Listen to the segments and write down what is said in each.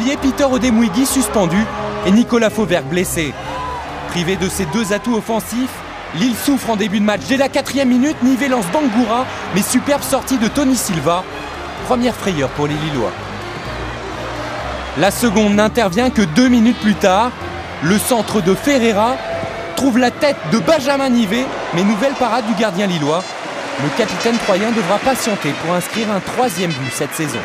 oublier Peter Odemwingie suspendu et Nicolas Fauvergue blessé. Privé de ses deux atouts offensifs, Lille souffre en début de match. Dès la 4e minute, Nivé lance Bangura, mais superbe sortie de Tony Silva. Première frayeur pour les Lillois. La seconde n'intervient que 2 minutes plus tard. Le centre de Ferreira trouve la tête de Benjamin Nivé, mais nouvelle parade du gardien lillois. Le capitaine troyen devra patienter pour inscrire un 3e but cette saison.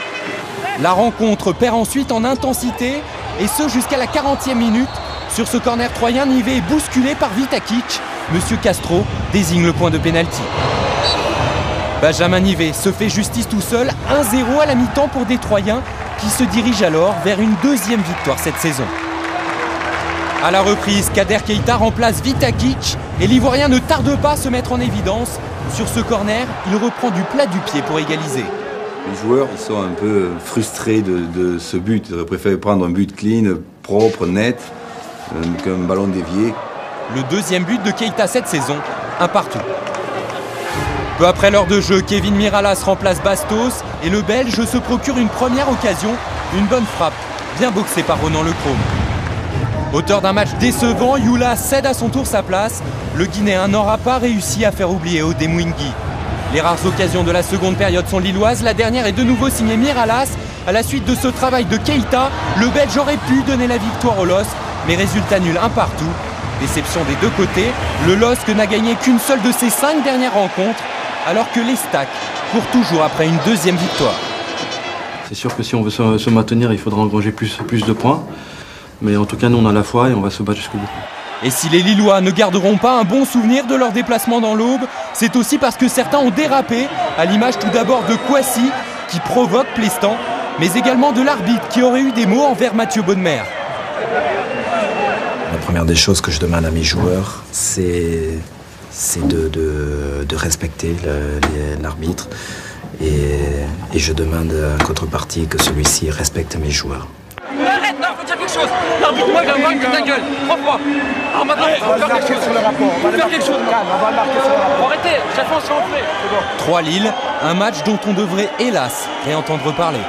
La rencontre perd ensuite en intensité, et ce jusqu'à la 40e minute. Sur ce corner troyen, Nivé est bousculé par Vitakic. Monsieur Castro désigne le point de pénalty. Benjamin Nivé se fait justice tout seul, 1-0 à la mi-temps pour des Troyens qui se dirigent alors vers une 2e victoire cette saison. À la reprise, Kader Keita remplace Vitakic et l'Ivoirien ne tarde pas à se mettre en évidence. Sur ce corner, il reprend du plat du pied pour égaliser. Les joueurs ils sont un peu frustrés de ce but. Ils auraient préféré prendre un but clean, propre, net, qu'un ballon dévié. Le 2e but de Keita cette saison, un partout. Peu après l'heure de jeu, Kevin Miralas remplace Bastos et le Belge se procure une première occasion, une bonne frappe, bien boxée par Ronan Lechrome. Auteur d'un match décevant, Youla cède à son tour sa place. Le Guinéen n'aura pas réussi à faire oublier Odemwingie. Les rares occasions de la seconde période sont lilloises. La dernière est de nouveau signée Miralas. À la suite de ce travail de Keita, le Belge aurait pu donner la victoire au LOSC, mais résultat nul, un partout. Déception des deux côtés, le LOSC n'a gagné qu'une seule de ses 5 dernières rencontres, alors que les Stacks courent toujours après une 2e victoire. C'est sûr que si on veut se maintenir, il faudra engranger plus de points. Mais en tout cas, nous on a la foi et on va se battre jusqu'au bout. Et si les Lillois ne garderont pas un bon souvenir de leur déplacement dans l'Aube, c'est aussi parce que certains ont dérapé, à l'image tout d'abord de Kouassi, qui provoque Plestan, mais également de l'arbitre qui aurait eu des mots envers Mathieu Bonnemer. La première des choses que je demande à mes joueurs, c'est de respecter l'arbitre. Et je demande en contrepartie que celui-ci respecte mes joueurs. Arrête, non, faut dire quelque chose. L'arbitre, moi, il va marquer ta gueule. 3 fois. Alors maintenant, il faut faire quelque chose. Faire quelque chose. Arrêtez, chaque fois on se fait enfler. 3 Lille, un match dont on devrait hélas réentendre parler.